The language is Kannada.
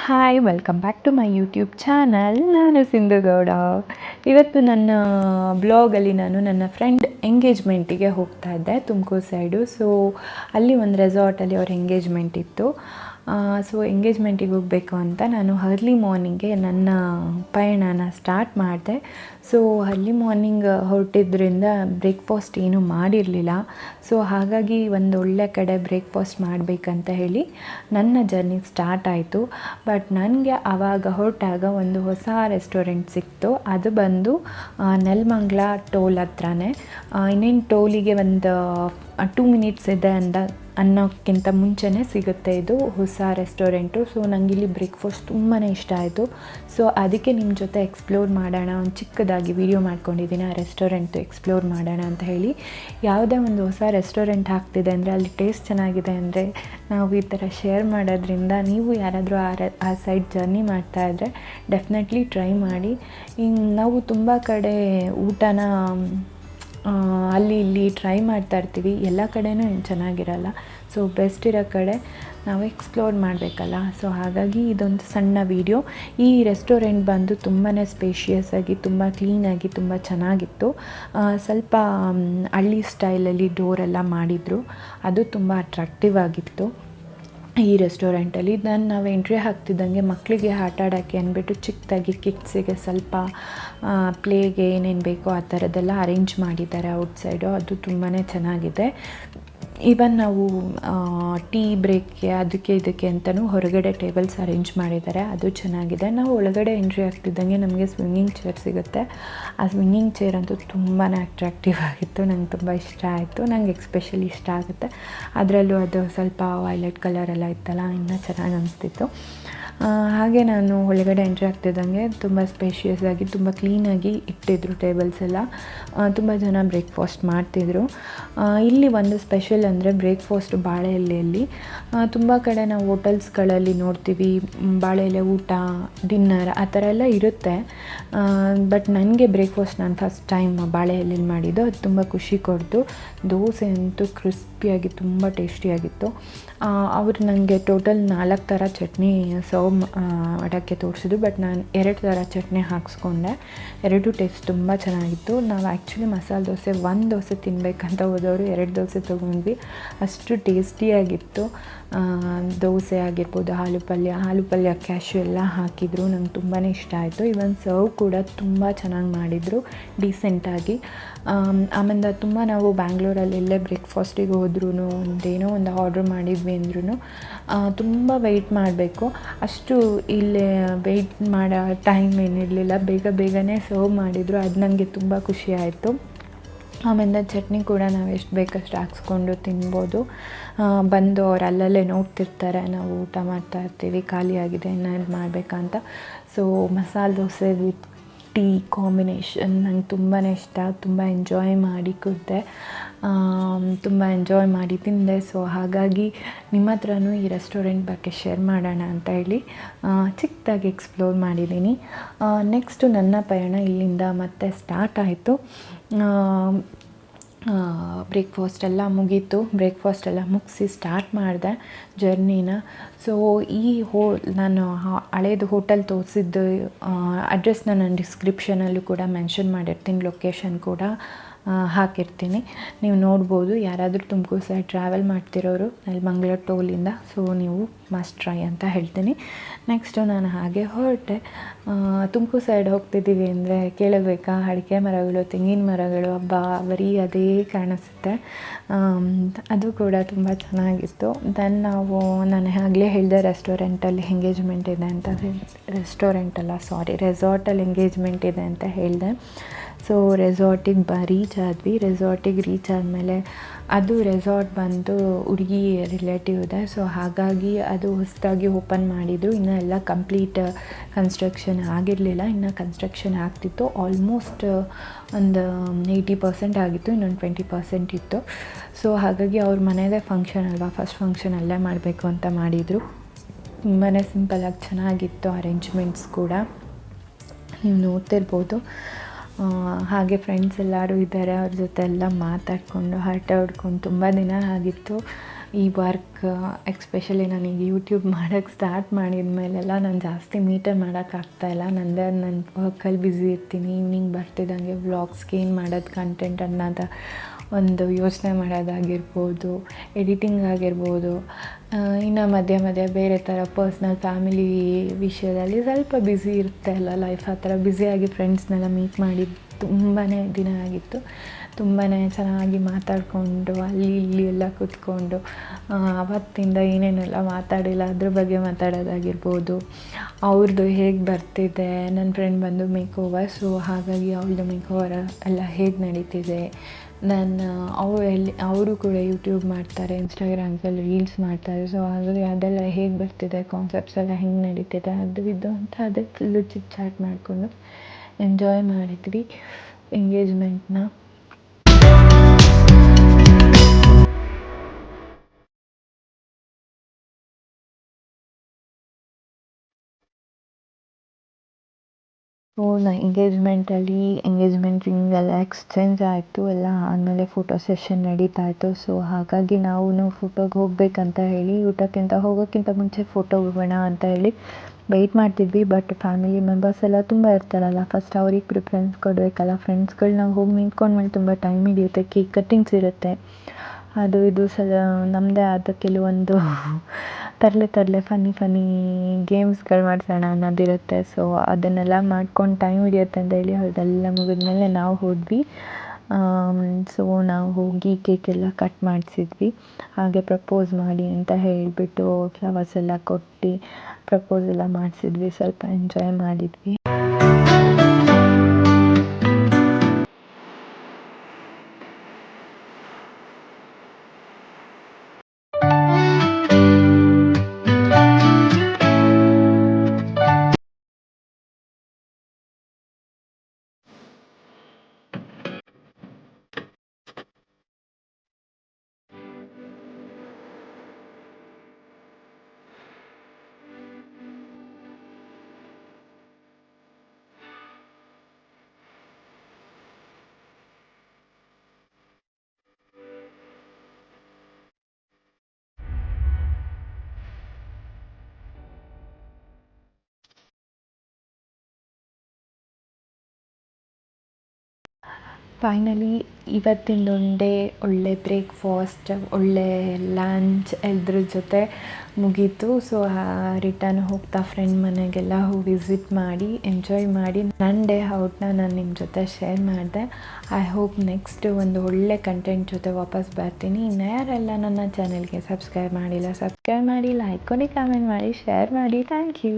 Hi welcome back to my YouTube channel. ನಾನು ಸಿಂಧುಗೌಡ. ಇವತ್ತು ನನ್ನ ಬ್ಲಾಗಲ್ಲಿ ನಾನು ನನ್ನ ಫ್ರೆಂಡ್ ಎಂಗೇಜ್ಮೆಂಟಿಗೆ ಹೋಗ್ತಾ ಇದ್ದೆ ತುಮಕೂರು ಸೈಡು. ಸೊ ಅಲ್ಲಿ ಒಂದು ರೆಸಾರ್ಟಲ್ಲಿ ಅವ್ರ ಎಂಗೇಜ್ಮೆಂಟ್ ಇತ್ತು. ಸೊ ಎಂಗೇಜ್ಮೆಂಟಿಗೆ ಹೋಗಬೇಕು ಅಂತ ನಾನು ಅರ್ಲಿ ಮಾರ್ನಿಂಗೆ ನನ್ನ ಪಯಣನ ಸ್ಟಾರ್ಟ್ ಮಾಡಿದೆ. ಸೊ ಅರ್ಲಿ ಮಾರ್ನಿಂಗ್ ಹೊರಟಿದ್ರಿಂದ ಬ್ರೇಕ್ಫಾಸ್ಟ್ ಏನೂ ಮಾಡಿರಲಿಲ್ಲ. ಸೊ ಹಾಗಾಗಿ ಒಂದು ಒಳ್ಳೆ ಕಡೆ ಬ್ರೇಕ್ಫಾಸ್ಟ್ ಮಾಡಬೇಕಂತ ಹೇಳಿ ನನ್ನ ಜರ್ನಿ ಸ್ಟಾರ್ಟ್ ಆಯಿತು. ಬಟ್ ನನಗೆ ಆವಾಗ ಹೊರಟಾಗ ಒಂದು ಹೊಸ ರೆಸ್ಟೋರೆಂಟ್ ಸಿಕ್ತು. ಅದು ಬಂದು ನೆಲಮಂಗಲ ಟೋಲ್ ಹತ್ರನೇ. ಇನ್ನೇನು ಟೋಲಿಗೆ ಒಂದು 2 ಮಿನಿಟ್ಸ್ ಇದೆ ಅನ್ನೋಕ್ಕಿಂತ ಮುಂಚೆನೇ ಸಿಗುತ್ತೆ ಇದು ಹೊಸ ರೆಸ್ಟೋರೆಂಟು. ಸೊ ನನಗೆ ಇಲ್ಲಿ ಬ್ರೇಕ್ಫಾಸ್ಟ್ ತುಂಬಾ ಇಷ್ಟ ಆಯಿತು. ಸೊ ಅದಕ್ಕೆ ನಿಮ್ಮ ಜೊತೆ ಎಕ್ಸ್ಪ್ಲೋರ್ ಮಾಡೋಣ, ಒಂದು ಚಿಕ್ಕದಾಗಿ ವಿಡಿಯೋ ಮಾಡ್ಕೊಂಡಿದ್ದೀನಿ ಆ ರೆಸ್ಟೋರೆಂಟು ಎಕ್ಸ್ಪ್ಲೋರ್ ಮಾಡೋಣ ಅಂತ ಹೇಳಿ. ಯಾವುದೇ ಒಂದು ಹೊಸ ರೆಸ್ಟೋರೆಂಟ್ ಆಗ್ತಿದೆ ಅಂದರೆ ಅಲ್ಲಿ ಟೇಸ್ಟ್ ಚೆನ್ನಾಗಿದೆ ಅಂದರೆ ನಾವು ಈ ಥರ ಶೇರ್ ಮಾಡೋದ್ರಿಂದ ನೀವು ಯಾರಾದರೂ ಆ ಸೈಡ್ ಜರ್ನಿ ಮಾಡ್ತಾಯಿದ್ರೆ ಡೆಫಿನೆಟ್ಲಿ ಟ್ರೈ ಮಾಡಿ. ನಾವು ತುಂಬ ಕಡೆ ಊಟನ ಅಲ್ಲಿ ಇಲ್ಲಿ ಟ್ರೈ ಮಾಡ್ತಾ ಇರ್ತೀವಿ, ಎಲ್ಲ ಕಡೆನೂ ಏನು ಚೆನ್ನಾಗಿರಲ್ಲ. ಸೊ ಬೆಸ್ಟ್ ಇರೋ ಕಡೆ ನಾವು ಎಕ್ಸ್ಪ್ಲೋರ್ ಮಾಡಬೇಕಲ್ಲ. ಸೊ ಹಾಗಾಗಿ ಇದೊಂದು ಸಣ್ಣ ವಿಡಿಯೋ. ಈ ರೆಸ್ಟೋರೆಂಟ್ ಬಂದು ತುಂಬಾ ಸ್ಪೇಷಿಯಸ್ ಆಗಿ, ತುಂಬ ಕ್ಲೀನಾಗಿ, ತುಂಬ ಚೆನ್ನಾಗಿತ್ತು. ಸ್ವಲ್ಪ ಹಳ್ಳಿ ಸ್ಟೈಲಲ್ಲಿ ಡೋರೆಲ್ಲ ಮಾಡಿದರು, ಅದು ತುಂಬ ಅಟ್ರಾಕ್ಟಿವ್ ಆಗಿತ್ತು ಈ ರೆಸ್ಟೋರೆಂಟಲ್ಲಿ. ನಾವು ಎಂಟ್ರಿ ಆಗ್ತಿದ್ದಂಗೆ ಮಕ್ಕಳಿಗೆ ಆಟ ಆಡೋಕ್ಕೆ ಅಂದ್ಬಿಟ್ಟು ಚಿಕ್ಕದಾಗಿ ಕಿಡ್ಸಿಗೆ ಸ್ವಲ್ಪ ಪ್ಲೇಗೆ ಏನೇನು ಬೇಕೋ ಆ ಥರದ್ದೆಲ್ಲ ಅರೇಂಜ್ ಮಾಡಿದ್ದಾರೆ ಔಟ್ಸೈಡು. ಅದು ತುಂಬಾ ಚೆನ್ನಾಗಿದೆ. ಈವನ್ ನಾವು ಟೀ ಬ್ರೇಕ್ಗೆ ಅದಕ್ಕೆ ಇದಕ್ಕೆ ಅಂತಲೂ ಹೊರಗಡೆ ಟೇಬಲ್ಸ್ ಅರೇಂಜ್ ಮಾಡಿದ್ದಾರೆ, ಅದು ಚೆನ್ನಾಗಿದೆ. ನಾವು ಒಳಗಡೆ ಎಂಟ್ರಿ ಆಗ್ತಿದ್ದಂಗೆ ನಮಗೆ ಸ್ವಿಂಗಿಂಗ್ ಚೇರ್ ಸಿಗುತ್ತೆ. ಆ ಸ್ವಿಂಗಿಂಗ್ ಚೇರ್ ಅಂತೂ ತುಂಬಾ ಅಟ್ರಾಕ್ಟಿವ್ ಆಗಿತ್ತು, ನಂಗೆ ತುಂಬ ಇಷ್ಟ ಆಯಿತು. ನಂಗೆ ಎಕ್ಸ್ಪೆಷಲಿ ಇಷ್ಟ ಆಗುತ್ತೆ. ಅದರಲ್ಲೂ ಅದು ಸ್ವಲ್ಪ ವೈಲೆಟ್ ಕಲರೆಲ್ಲ ಇತ್ತಲ್ಲ, ಇನ್ನೂ ಚೆನ್ನಾಗಿ ಅನಿಸ್ತಿತ್ತು. ಹಾಗೆ ನಾನು ಒಳಗಡೆ ಎಂಟ್ರಿ ಆಗ್ತಿದ್ದಂಗೆ ತುಂಬ ಸ್ಪೇಷಿಯಸ್ ಆಗಿ, ತುಂಬ ಕ್ಲೀನಾಗಿ ಇಟ್ಟಿದ್ರು ಟೇಬಲ್ಸ್ ಎಲ್ಲ. ತುಂಬ ಜನ ಬ್ರೇಕ್ಫಾಸ್ಟ್ ಮಾಡ್ತಿದ್ರು. ಇಲ್ಲಿ ಒಂದು ಸ್ಪೆಷಲ್ ಅಂದರೆ ಬ್ರೇಕ್ಫಾಸ್ಟ್ ಬಾಳೆ ಎಲೆಯಲ್ಲಿ. ತುಂಬ ಕಡೆ ನಾವು ಹೋಟೆಲ್ಸ್ಗಳಲ್ಲಿ ನೋಡ್ತೀವಿ ಬಾಳೆ ಎಲೆ ಊಟ, ಡಿನ್ನರ್ ಆ ಥರ ಎಲ್ಲ ಇರುತ್ತೆ. ಬಟ್ ನನಗೆ ಬ್ರೇಕ್ಫಾಸ್ಟ್ ನಾನು ಫಸ್ಟ್ ಟೈಮ್ ಬಾಳೆ ಎಲೆಯಲ್ಲಿ ಮಾಡಿದ್ದು, ಅದು ತುಂಬ ಖುಷಿ ಕೊಡ್ತು. ದೋಸೆ ಅಂತೂ ಕ್ರಿಸ್ಪಿಯಾಗಿ ತುಂಬ ಟೇಸ್ಟಿಯಾಗಿತ್ತು. ಅವರು ನನಗೆ ಟೋಟಲ್ 4 ಥರ ಚಟ್ನಿ ಸರ್ವ್ ಮಾಡೋಕ್ಕೆ ತೋರಿಸಿದ್ರು. ಬಟ್ ನಾನು 2 ಥರ ಚಟ್ನಿ ಹಾಕ್ಸ್ಕೊಂಡೆ. 2 ಟೇಸ್ಟ್ ತುಂಬ ಚೆನ್ನಾಗಿತ್ತು. ನಾವು ಆ್ಯಕ್ಚುಲಿ ಮಸಾಲೆ ದೋಸೆ 1 ದೋಸೆ ತಿನ್ನಬೇಕಂತ ಹೋದವರು 2 ದೋಸೆ ತೊಗೊಂಡ್ವಿ, ಅಷ್ಟು ಟೇಸ್ಟಿಯಾಗಿತ್ತು. ದೋಸೆ ಆಗಿರ್ಬೋದು, ಆಲೂ ಪಲ್ಯ ಕ್ಯಾಶ್ಯೂ ಎಲ್ಲ ಹಾಕಿದ್ರು, ನಂಗೆ ತುಂಬಾ ಇಷ್ಟ ಆಯಿತು. ಇವನ್ ಸರ್ವ್ ಕೂಡ ತುಂಬ ಚೆನ್ನಾಗಿ ಮಾಡಿದರು, ಡೀಸೆಂಟಾಗಿ. ಆಮೇಲೆ ತುಂಬ ನಾವು ಬ್ಯಾಂಗ್ಳೂರಲ್ಲಿ ಎಲ್ಲೇ ಬ್ರೇಕ್ಫಾಸ್ಟಿಗೆ ಹೋದ್ರೂ ಒಂದೇನೋ ಒಂದು ಆರ್ಡ್ರ್ ಮಾಡಿದ್ವಿ ಅಂದ್ರೂ ತುಂಬ ವೆಯ್ಟ್ ಮಾಡಬೇಕು. ಅಷ್ಟು ಇಲ್ಲೇ ವೆಯ್ಟ್ ಮಾಡೋ ಟೈಮ್ ಏನಿರಲಿಲ್ಲ, ಬೇಗನೆ ಸರ್ವ್ ಮಾಡಿದರು. ಅದು ನನಗೆ ತುಂಬ ಖುಷಿ ಆಯಿತು. ಆಮೇಲೆ ಚಟ್ನಿ ಕೂಡ ನಾವು ಎಷ್ಟು ಬೇಕಷ್ಟು ಹಾಕ್ಸ್ಕೊಂಡು ತಿನ್ಬೋದು. ಬಂದು ಅವ್ರು ಅಲ್ಲಲ್ಲೇ ನೋಡ್ತಿರ್ತಾರೆ, ನಾವು ಊಟ ಮಾಡ್ತಾ ಇರ್ತೀವಿ, ಖಾಲಿಯಾಗಿದೆ ಇನ್ನೇನು ಮಾಡಬೇಕಂತ. So masala dosa with tea combination ನಂಗೆ ತುಂಬಾ ಇಷ್ಟ. ತುಂಬ ಎಂಜಾಯ್ ಮಾಡಿ ಕುಡಿದೆ, ತುಂಬ ಎಂಜಾಯ್ ಮಾಡಿ ತಿಂದೆ. ಸೊ ಹಾಗಾಗಿ ನಿಮ್ಮ ಹತ್ರನೂ ಈ ರೆಸ್ಟೋರೆಂಟ್ ಬಗ್ಗೆ ಶೇರ್ ಮಾಡೋಣ ಅಂತ ಹೇಳಿ ಚಿಕ್ಕದಾಗಿ ಎಕ್ಸ್ಪ್ಲೋರ್ ಮಾಡಿದ್ದೀನಿ. ನೆಕ್ಸ್ಟು ನನ್ನ ಪಯಣ ಇಲ್ಲಿಂದ ಮತ್ತೆ ಸ್ಟಾರ್ಟ್ ಆಯಿತು. ಬ್ರೇಕ್ಫಾಸ್ಟ್ ಎಲ್ಲ ಮುಗೀತು. ಬ್ರೇಕ್ಫಾಸ್ಟ್ ಎಲ್ಲ ಮುಗಿಸಿ ಸ್ಟಾರ್ಟ್ ಮಾಡಿದೆ ಜರ್ನಿನ. ಸೊ ನಾನು ಹಳೇದು ಹೋಟೆಲ್ ತೋರಿಸಿದ್ದು ಅಡ್ರೆಸ್ನ ನಾನು ಡಿಸ್ಕ್ರಿಪ್ಷನಲ್ಲೂ ಕೂಡ ಮೆನ್ಷನ್ ಮಾಡಿರ್ತೀನಿ, ಲೊಕೇಶನ್ ಕೂಡ ಹಾಕಿರ್ತೀನಿ, ನೀವು ನೋಡ್ಬೋದು. ಯಾರಾದರೂ ತುಮಕೂರು ಸೈಡ್ ಟ್ರಾವೆಲ್ ಮಾಡ್ತಿರೋರು ನೆಲಮಂಗಲ ಟೋಲಿಂದ, ಸೊ ನೀವು ಮಸ್ಟ್ ಟ್ರೈ ಅಂತ ಹೇಳ್ತೀನಿ. ನೆಕ್ಸ್ಟು ನಾನು ಹಾಗೆ ಹೊರಟೆ. ತುಮಕೂರು ಸೈಡ್ ಹೋಗ್ತಿದ್ದೀವಿ ಅಂದರೆ ಕೇಳಬೇಕಾ, ಅಡಿಕೆ ಮರಗಳು, ತೆಂಗಿನ ಮರಗಳು, ಬರೀ ಅದೇ ಕಾಣಿಸುತ್ತೆ. ಅದು ಕೂಡ ತುಂಬ ಚೆನ್ನಾಗಿತ್ತು. ದೆನ್ ನಾನು ಆಗಲೇ ಹೇಳಿದೆ ರೆಸ್ಟೋರೆಂಟಲ್ಲಿ ಎಂಗೇಜ್ಮೆಂಟ್ ಇದೆ ಅಂತ. ರೆಸಾರ್ಟಲ್ಲಿ ಎಂಗೇಜ್ಮೆಂಟ್ ಇದೆ ಅಂತ ಹೇಳಿದೆ. ಸೊ ರೆಸಾರ್ಟಿಗೆ ರೀಚ್ ಆದ್ವಿ. ರೆಸಾರ್ಟಿಗೆ ರೀಚ್ ಆದಮೇಲೆ ಅದು ರೆಸಾರ್ಟ್ ಬಂದು ಹುಡುಗಿ ರಿಲೇಟಿವ್ ಇದೆ. ಸೊ ಹಾಗಾಗಿ ಅದು ಹೊಸದಾಗಿ ಓಪನ್ ಮಾಡಿದರು. ಇನ್ನೂ ಎಲ್ಲ ಕಂಪ್ಲೀಟ್ ಕನ್ಸ್ಟ್ರಕ್ಷನ್ ಆಗಿರಲಿಲ್ಲ, ಇನ್ನು ಕನ್ಸ್ಟ್ರಕ್ಷನ್ ಆಗ್ತಿತ್ತು. ಆಲ್ಮೋಸ್ಟ್ ಒಂದು 80% ಆಗಿತ್ತು, ಇನ್ನೊಂದು 20% ಇತ್ತು. ಸೊ ಹಾಗಾಗಿ ಅವ್ರ ಮನೆಯದೇ ಫಂಕ್ಷನ್ ಅಲ್ವಾ, ಫಸ್ಟ್ ಫಂಕ್ಷನ್ ಅಲ್ಲೇ ಮಾಡಬೇಕು ಅಂತ ಮಾಡಿದರು. ತುಂಬಾ ಸಿಂಪಲಾಗಿ ಚೆನ್ನಾಗಿತ್ತು ಅರೇಂಜ್ಮೆಂಟ್ಸ್ ಕೂಡ, ನೀವು ನೋಡ್ತಿರ್ಬೋದು. ಹಾಗೆ ಫ್ರೆಂಡ್ಸ್ ಎಲ್ಲರೂ ಇದ್ದಾರೆ, ಅವ್ರ ಜೊತೆ ಎಲ್ಲ ಮಾತಾಡಿಕೊಂಡು ಹರಟೆ ಹೊಡ್ಕೊಂಡು ತುಂಬ ದಿನ ಆಗಿತ್ತು. ಈ ವರ್ಕ್ ಎಕ್ಸ್ಪೆಷಲಿ ನನಗೆ ಯೂಟ್ಯೂಬ್ ಮಾಡೋಕ್ಕೆ ಸ್ಟಾರ್ಟ್ ಮಾಡಿದ ಮೇಲೆಲ್ಲ ನಾನು ಜಾಸ್ತಿ ಮೀಟೇ ಮಾಡೋಕ್ಕಾಗ್ತಾಯಿಲ್ಲ. ನಂದೇ ನನ್ನ ವರ್ಕಲ್ಲಿ ಬ್ಯುಸಿ ಇರ್ತೀನಿ. ಈವ್ನಿಂಗ್ ಬರ್ತಿದ್ದಂಗೆ ವ್ಲಾಗ್ಸ್ಗೆ ಏನು ಮಾಡೋದು ಕಂಟೆಂಟ್ ಅನ್ನೋದು ಒಂದು ಯೋಚನೆ ಮಾಡೋದಾಗಿರ್ಬೋದು, ಎಡಿಟಿಂಗ್ ಆಗಿರ್ಬೋದು, ಇನ್ನು ಮಧ್ಯೆ ಬೇರೆ ಥರ ಪರ್ಸ್ನಲ್ ಫ್ಯಾಮಿಲಿ ವಿಷಯದಲ್ಲಿ ಸ್ವಲ್ಪ ಬ್ಯುಸಿ ಇರುತ್ತೆ ಅಲ್ಲ ಲೈಫ್. ಆ ಥರ ಬ್ಯುಸಿಯಾಗಿ ಫ್ರೆಂಡ್ಸ್ನೆಲ್ಲ ಮೀಟ್ ಮಾಡಿ ತುಂಬಾ ದಿನ ಆಗಿತ್ತು. ತುಂಬಾ ಚೆನ್ನಾಗಿ ಮಾತಾಡಿಕೊಂಡು ಅಲ್ಲಿ ಇಲ್ಲಿ ಎಲ್ಲ ಕೂತ್ಕೊಂಡು ಆವತ್ತಿಂದ ಏನೇನೆಲ್ಲ ಮಾತಾಡಿಲ್ಲ ಅದ್ರ ಬಗ್ಗೆ ಮಾತಾಡೋದಾಗಿರ್ಬೋದು. ಅವ್ರದ್ದು ಹೇಗೆ ಬರ್ತಿದೆ, ನನ್ನ ಫ್ರೆಂಡ್ ಬಂದು ಮೇಕೋವರ್, ಸೊ ಹಾಗಾಗಿ ಅವ್ಳದ್ದು ಮೇಕೋವರ್ ಎಲ್ಲ ಹೇಗೆ ನಡೀತಿದೆ, ಅವರು ಕೂಡ ಯೂಟ್ಯೂಬ್ ಮಾಡ್ತಾರೆ, ಇನ್ಸ್ಟಾಗ್ರಾಮ್ಸಲ್ಲಿ ರೀಲ್ಸ್ ಮಾಡ್ತಾರೆ. ಸೊ ಹಾಗಾಗಿ ಅದೆಲ್ಲ ಹೇಗೆ ಬರ್ತಿದೆ, ಕಾನ್ಸೆಪ್ಟ್ಸ್ ಎಲ್ಲ ಹೆಂಗೆ ನಡೀತಿದೆ ಅದು ಇದು ಅಂತ ಅದೇ ಫುಲ್ಲು ಚಿಟ್ ಚಾಟ್ ಮಾಡಿಕೊಂಡು ಎಂಜಾಯ್ ಮಾಡಿದ್ವಿ ಎಂಗೇಜ್ಮೆಂಟ್ನ. ಸೊ ಎಂಗೇಜ್ಮೆಂಟ್ ರಿಂಗ್ ಎಲ್ಲ ಎಕ್ಸ್ಚೇಂಜ್ ಆಯಿತು. ಎಲ್ಲ ಆದಮೇಲೆ ಫೋಟೋ ಸೆಷನ್ ನಡೀತಾ ಇತ್ತು. ಸೊ ಹಾಗಾಗಿ ನಾವು ಫೋಟೋಗೆ ಹೋಗಬೇಕಂತ ಹೇಳಿ ಹೋಗೋಕ್ಕಿಂತ ಮುಂಚೆ ಫೋಟೋ ಹೋಗೋಣ ಅಂತ ಹೇಳಿ ವೆಯ್ಟ್ ಮಾಡ್ತಿದ್ವಿ. ಬಟ್ ಫ್ಯಾಮಿಲಿ ಮೆಂಬರ್ಸ್ ಎಲ್ಲ ತುಂಬ ಇರ್ತಾರಲ್ಲ, ಫಸ್ಟ್ ಅವ್ರಿಗೆ ಪ್ರಿಫರೆನ್ಸ್ ಕೊಡಬೇಕಲ್ಲ. ಫ್ರೆಂಡ್ಸ್ಗಳು ಹೋಗಿ ನಿಂತ್ಕೊಂಡ್ಮೇಲೆ ತುಂಬ ಟೈಮ್ ಹಿಡಿಯುತ್ತೆ, ಕೇಕ್ ಕಟ್ಟಿಂಗ್ಸ್ ಇರುತ್ತೆ, ಅದು ಇದು ನಮ್ಮದೇ ಆದ ಕೆಲವೊಂದು ತರಲೆ ಫನ್ನಿ ಗೇಮ್ಸ್ಗಳು ಮಾಡಿಸೋಣ ಅನ್ನೋದಿರುತ್ತೆ. ಸೊ ಅದನ್ನೆಲ್ಲ ಮಾಡ್ಕೊಂಡು ಟೈಮ್ ಹಿಡಿಯುತ್ತೆ ಅಂತ ಹೇಳಿ ಅದೆಲ್ಲ ಮುಗಿದ್ಮೇಲೆ ನಾವು ಹೋದ್ವಿ. ಸೊ ನಾವು ಹೋಗಿ ಕೇಕೆಲ್ಲ ಕಟ್ ಮಾಡಿಸಿದ್ವಿ. ಹಾಗೆ ಪ್ರಪೋಸ್ ಮಾಡಿ ಅಂತ ಹೇಳಿಬಿಟ್ಟು ಫ್ಲವರ್ಸ್ ಎಲ್ಲ ಕೊಟ್ಟು ಪ್ರಪೋಸ್ ಎಲ್ಲ ಮಾಡಿಸಿದ್ವಿ. ಸ್ವಲ್ಪ ಎಂಜಾಯ್ ಮಾಡಿದ್ವಿ. ಫೈನಲಿ ಇವತ್ತಿನ ಡೇ ಒಳ್ಳೆ ಬ್ರೇಕ್ಫಾಸ್ಟ್, ಒಳ್ಳೆ ಲಂಚ್ ಎಲ್ಲದ್ರ ಜೊತೆ ಮುಗೀತು. ಸೊ ರಿಟರ್ನ್ ಹೋಗ್ತಾ ಫ್ರೆಂಡ್ ಮನೆಗೆಲ್ಲ ಹೋಗಿ ವಿಸಿಟ್ ಮಾಡಿ ಎಂಜಾಯ್ ಮಾಡಿ ನನ್ನ ಡೇ ಔಟ್ನ ನಾನು ನಿಮ್ಮ ಜೊತೆ ಶೇರ್ ಮಾಡಿದೆ. ಐ ಹೋಪ್ ನೆಕ್ಸ್ಟ್ ಒಂದು ಒಳ್ಳೆ ಕಂಟೆಂಟ್ ಜೊತೆ ವಾಪಸ್ ಬರ್ತೀನಿ. ಇನ್ನು ಯಾರೆಲ್ಲ ನನ್ನ ಚಾನೆಲ್ಗೆ ಸಬ್ಸ್ಕ್ರೈಬ್ ಮಾಡಿಲ್ಲ, ಸಬ್ಸ್ಕ್ರೈಬ್ ಮಾಡಿ, ಲೈಕ್ ಕೊಡಿ, ಕಮೆಂಟ್ ಮಾಡಿ, ಶೇರ್ ಮಾಡಿ. Thank you.